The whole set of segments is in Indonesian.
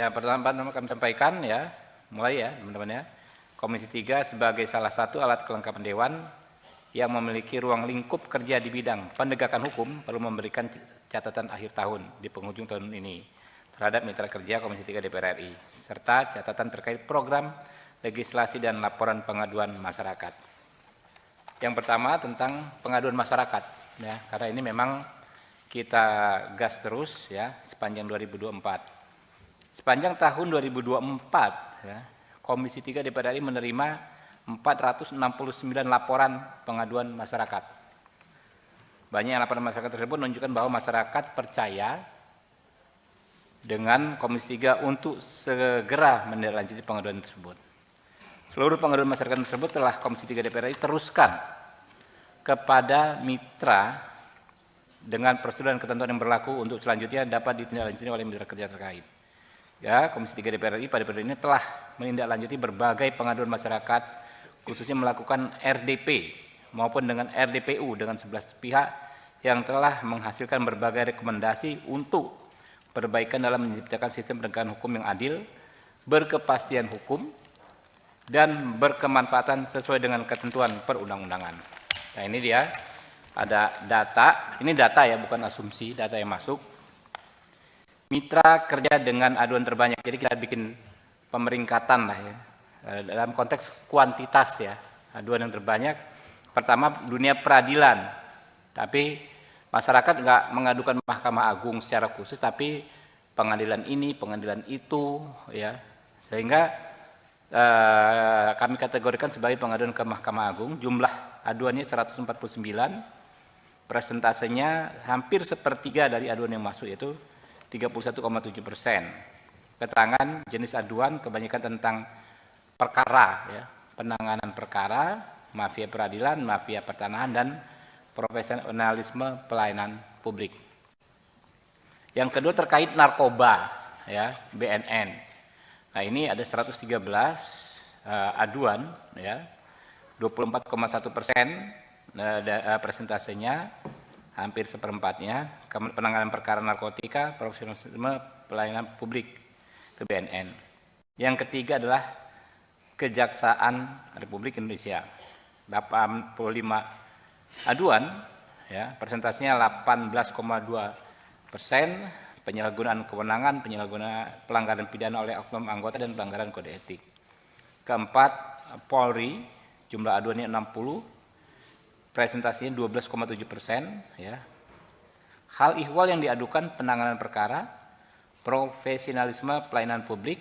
Ya, pertama kami sampaikan ya, mulai ya teman-teman ya. Komisi 3 sebagai salah satu alat kelengkapan Dewan yang memiliki ruang lingkup kerja di bidang penegakan hukum perlu memberikan catatan akhir tahun di penghujung tahun ini terhadap mitra kerja Komisi 3 DPR RI, serta catatan terkait program legislasi dan laporan pengaduan masyarakat. Yang pertama tentang pengaduan masyarakat, ya, karena ini memang kita gas terus ya sepanjang 2024. Sepanjang tahun 2024, ya, Komisi 3 DPR RI menerima 469 laporan pengaduan masyarakat. Banyak laporan masyarakat tersebut menunjukkan bahwa masyarakat percaya dengan Komisi 3 untuk segera menindaklanjuti pengaduan tersebut. Seluruh pengaduan masyarakat tersebut telah Komisi 3 DPR RI teruskan kepada mitra dengan prosedur dan ketentuan yang berlaku untuk selanjutnya dapat ditindaklanjuti oleh mitra kerja terkait. Ya, Komisi 3 DPR RI pada periode ini telah menindaklanjuti berbagai pengaduan masyarakat, khususnya melakukan RDP maupun dengan RDPU dengan 11 pihak yang telah menghasilkan berbagai rekomendasi untuk perbaikan dalam menciptakan sistem penegakan hukum yang adil, berkepastian hukum, dan berkemanfaatan sesuai dengan ketentuan perundang-undangan. Nah, ini dia ada data, ini data ya, bukan asumsi, data yang masuk. Mitra kerja dengan aduan terbanyak, jadi kita bikin pemeringkatan lah ya, dalam konteks kuantitas ya, aduan yang terbanyak. Pertama dunia peradilan, tapi masyarakat nggak mengadukan Mahkamah Agung secara khusus, tapi pengadilan ini, pengadilan itu, ya, sehingga kami kategorikan sebagai pengaduan ke Mahkamah Agung. Jumlah aduannya 149, presentasenya hampir sepertiga dari aduan yang masuk, yaitu 31,7%. Keterangan jenis aduan kebanyakan tentang perkara, ya, penanganan perkara, mafia peradilan, mafia pertanahan, dan profesionalisme pelayanan publik. Yang kedua terkait narkoba, ya, BNN. Nah, ini ada 113 aduan, ya, 24,1%, presentasenya hampir seperempatnya. Penanganan perkara narkotika, profesionalisme pelayanan publik ke BNN. Yang ketiga adalah Kejaksaan Republik Indonesia, 85 aduan, ya, presentasinya 18,2%, penyalahgunaan kewenangan, penyalahgunaan pelanggaran pidana oleh oknum anggota dan pelanggaran kode etik. Keempat, Polri, jumlah aduannya 60, presentasinya 12,7%, ya. Hal ihwal yang diadukan penanganan perkara, profesionalisme pelayanan publik,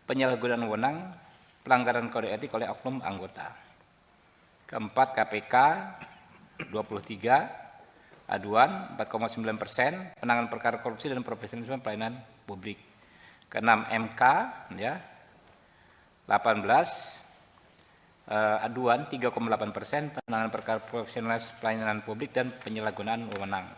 penyalahgunaan wewenang, pelanggaran kode etik oleh oknum anggota. Keempat, KPK, 23 aduan, 4,9%, penanganan perkara korupsi dan profesionalisme pelayanan publik. Keenam, MK, ya, 18 aduan, 3,8%, penanganan perkara profesionalis pelayanan publik dan penyalahgunaan wewenang.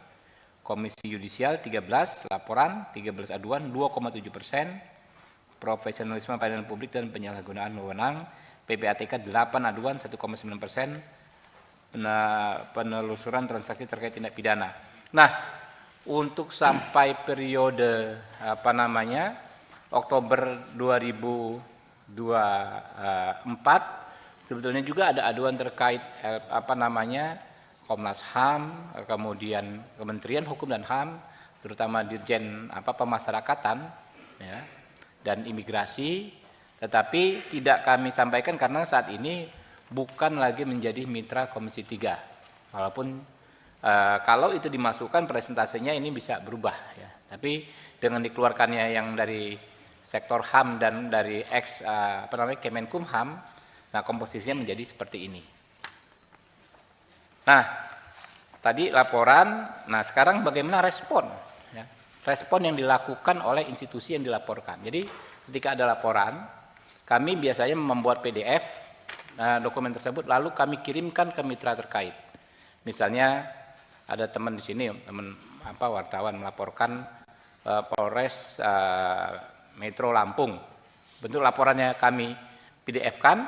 Komisi Yudisial 13 laporan, 13 aduan, 2,7%, profesionalisme pelayanan publik dan penyalahgunaan wewenang. PPATK 8 aduan, 1,9%, penelusuran transaksi terkait tindak pidana. Nah, untuk sampai periode Oktober 2024, sebetulnya juga ada aduan terkait Komnas HAM, kemudian Kementerian Hukum dan HAM, terutama Dirjen Pemasyarakatan, ya, dan Imigrasi, tetapi tidak kami sampaikan karena saat ini bukan lagi menjadi mitra Komisi 3. Walaupun kalau itu dimasukkan presentasenya ini bisa berubah, ya. Tapi dengan dikeluarkannya yang dari sektor HAM dan dari Kemenkumham, nah komposisinya menjadi seperti ini. Nah, tadi laporan, nah sekarang bagaimana respon? Ya, respon yang dilakukan oleh institusi yang dilaporkan. Jadi ketika ada laporan, kami biasanya membuat PDF dokumen tersebut, lalu kami kirimkan ke mitra terkait. Misalnya ada teman di sini, teman wartawan melaporkan Polres Metro Lampung. Bentuk laporannya kami PDF-kan,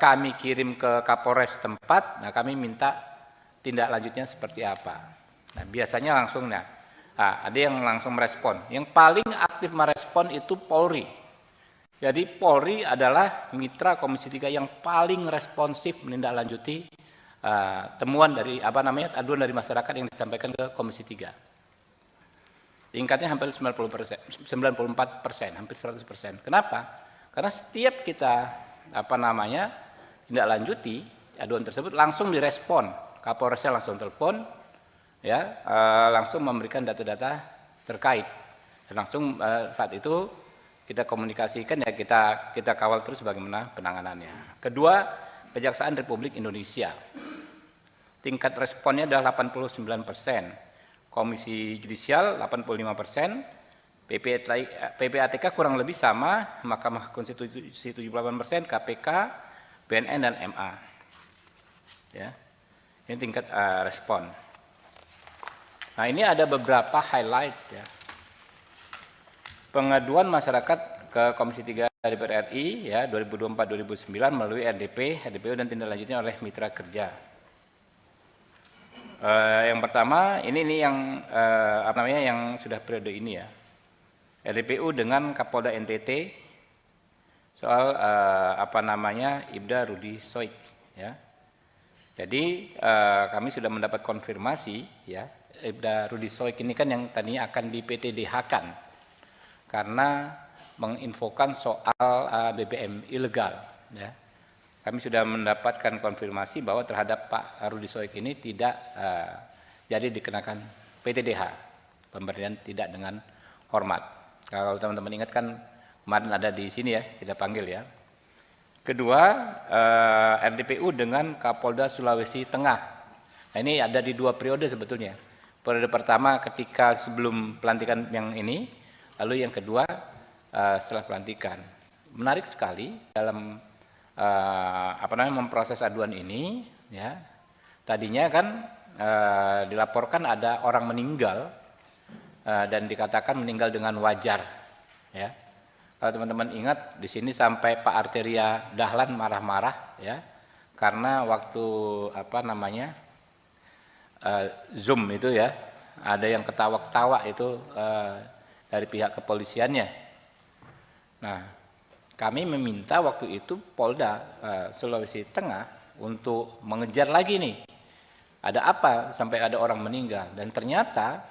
kami kirim ke Kapolres tempat. Nah, kami minta tindak lanjutnya seperti apa. Nah, biasanya langsung, nah, ada yang langsung merespon. Yang paling aktif merespon itu Polri. Jadi Polri adalah mitra Komisi 3 yang paling responsif menindaklanjuti temuan dari aduan dari masyarakat yang disampaikan ke Komisi 3. Tingkatnya hampir 94%, hampir 100%. Kenapa? Karena setiap kita tindaklanjuti aduan tersebut langsung direspon. Kapolresnya langsung telepon, ya, langsung memberikan data-data terkait. Dan langsung saat itu kita komunikasikan, ya, kita kawal terus bagaimana penanganannya. Kedua, Kejaksaan Republik Indonesia. Tingkat responnya adalah 89%. Komisi Judisial 85%, PPATK kurang lebih sama, Mahkamah Konstitusi 78%, KPK, BNN dan MA. Ya. Ini tingkat respon. Nah, ini ada beberapa highlight, ya. Pengaduan masyarakat ke Komisi 3 DPR RI, ya, 2024-2009 melalui RDP, RDPU dan tindak lanjutnya oleh mitra kerja. Yang pertama ini yang yang sudah periode ini, ya, RDPU dengan Kapolda NTT soal Ibda Rudi Soik, ya. Jadi kami sudah mendapat konfirmasi, ya, Ibda Rudi Soik ini kan yang tadinya akan di PTDH-kan karena menginfokan soal BBM ilegal, ya. Kami sudah mendapatkan konfirmasi bahwa terhadap Pak Rudi Soik ini tidak jadi dikenakan PTDH, pemberian tidak dengan hormat. Kalau teman-teman ingat kan kemarin ada di sini, ya, kita panggil, ya. Kedua, RDPU dengan Kapolda Sulawesi Tengah. Nah, ini ada di 2 periode sebetulnya. Periode pertama ketika sebelum pelantikan yang ini, lalu yang kedua setelah pelantikan. Menarik sekali dalam memproses aduan ini, ya. Tadinya kan dilaporkan ada orang meninggal dan dikatakan meninggal dengan wajar, ya. Kalau teman-teman ingat di sini sampai Pak Arteria Dahlan marah-marah, ya, karena waktu Zoom itu, ya, ada yang ketawa-ketawa itu dari pihak kepolisiannya. Nah, kami meminta waktu itu Polda Sulawesi Tengah untuk mengejar lagi nih, ada apa sampai ada orang meninggal. Dan ternyata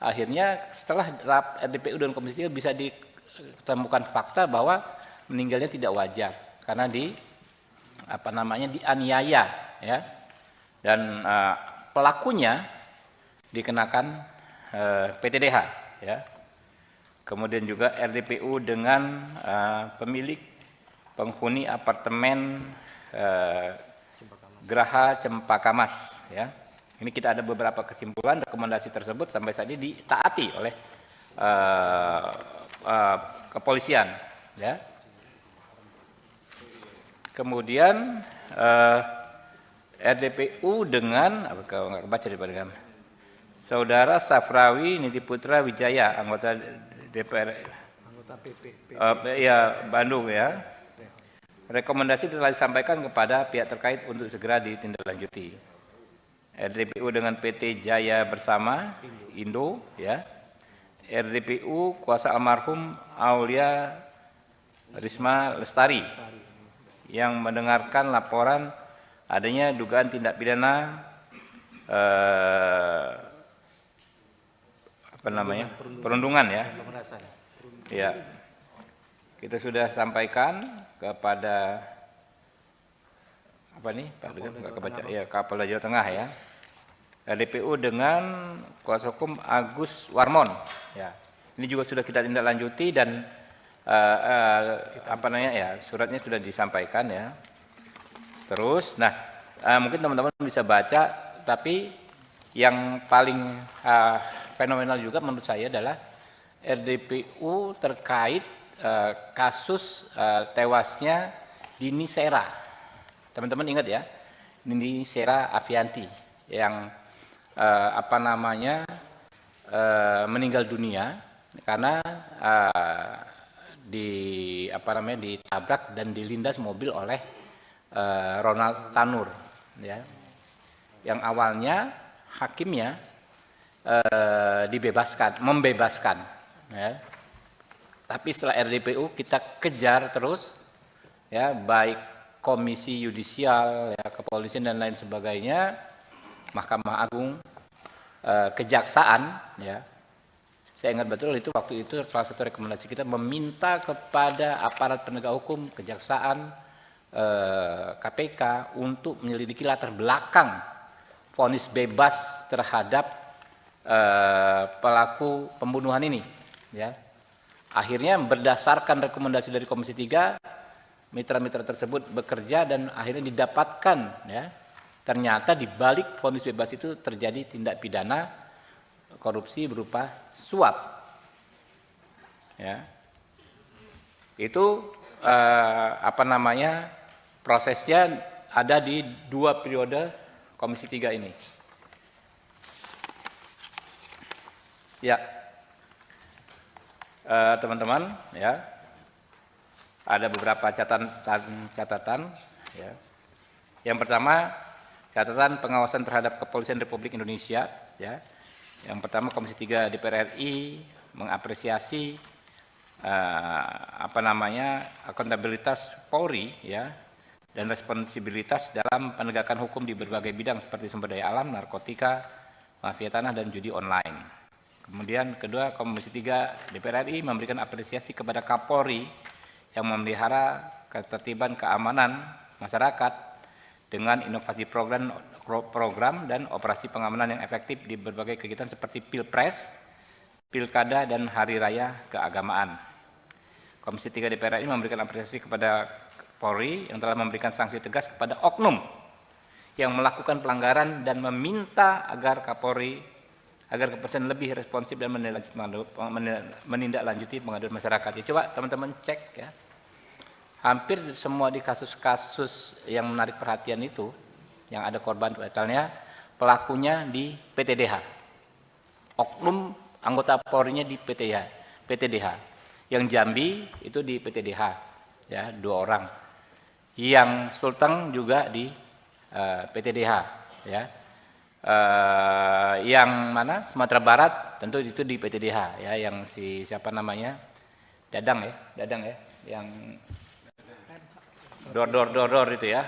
akhirnya setelah RDPU dan Komisi 3 bisa ditemukan fakta bahwa meninggalnya tidak wajar karena dianiaya, ya. Dan pelakunya dikenakan PTDH, ya. Kemudian juga RDPU dengan pemilik penghuni apartemen Geraha Cempaka Mas, ya. Ini kita ada beberapa kesimpulan, rekomendasi tersebut sampai saat ini ditaati oleh kepolisian, ya. Kemudian RDPU dengan Saudara Safrawi Nitiputra Wijaya, anggota DPR, anggota Bandung, ya. Rekomendasi telah disampaikan kepada pihak terkait untuk segera ditindaklanjuti. RDPU dengan PT Jaya Bersama Indo, ya. RDPU kuasa almarhum Aulia Risma Lestari yang mendengarkan laporan adanya dugaan tindak pidana perundungan, ya. Ya. Kita sudah sampaikan kepada Kapolda Jawa Tengah, ya. RDPU dengan kuasa hukum Agus Warmon, ya. Ini juga sudah kita tindak lanjuti dan suratnya sudah disampaikan, ya. Terus, mungkin teman-teman bisa baca, tapi yang paling fenomenal juga menurut saya adalah RDPU terkait kasus tewasnya Dini Sera. Teman-teman ingat, ya, Dini Sera Avianti yang meninggal dunia karena ditabrak dan dilindas mobil oleh Ronald Tanur, ya. Yang awalnya hakimnya membebaskan. Ya. Tapi setelah RDPU kita kejar terus, ya, baik Komisi Yudisial, ya, Kepolisian dan lain sebagainya, Mahkamah Agung, Kejaksaan, ya. Saya ingat betul itu waktu itu salah satu rekomendasi kita meminta kepada aparat penegak hukum, Kejaksaan, KPK untuk menyelidiki latar belakang vonis bebas terhadap pelaku pembunuhan ini, ya. Akhirnya berdasarkan rekomendasi dari Komisi 3, mitra-mitra tersebut bekerja dan akhirnya didapatkan, ya, ternyata di balik vonis bebas itu terjadi tindak pidana korupsi berupa suap, ya. Itu prosesnya ada di 2 periode Komisi 3 ini. Ya, teman-teman, ya, ada beberapa catatan, ya. Yang pertama, catatan pengawasan terhadap Kepolisian Republik Indonesia, ya. Yang pertama, Komisi 3 DPR RI mengapresiasi akuntabilitas Polri, ya, dan responsibilitas dalam penegakan hukum di berbagai bidang seperti sumber daya alam, narkotika, mafia tanah, dan judi online. Kemudian kedua, Komisi 3 DPR RI memberikan apresiasi kepada Kapolri yang memelihara ketertiban keamanan masyarakat dengan inovasi program dan operasi pengamanan yang efektif di berbagai kegiatan seperti Pilpres, Pilkada, dan Hari Raya Keagamaan. Komisi 3 DPR RI memberikan apresiasi kepada Polri yang telah memberikan sanksi tegas kepada oknum yang melakukan pelanggaran dan meminta agar kepolisian lebih responsif dan menindaklanjuti pengaduan masyarakat. Ya, coba teman-teman cek, ya. Hampir semua di kasus-kasus yang menarik perhatian itu, yang ada korban, misalnya pelakunya di PTDH, oknum anggota Polri-nya di PTDH, yang Jambi itu di PTDH, ya, 2 orang, yang Sulteng juga di PTDH, ya. Yang mana Sumatera Barat tentu itu di PTDH, ya, yang siapa namanya, Dadang ya, yang dor itu, ya.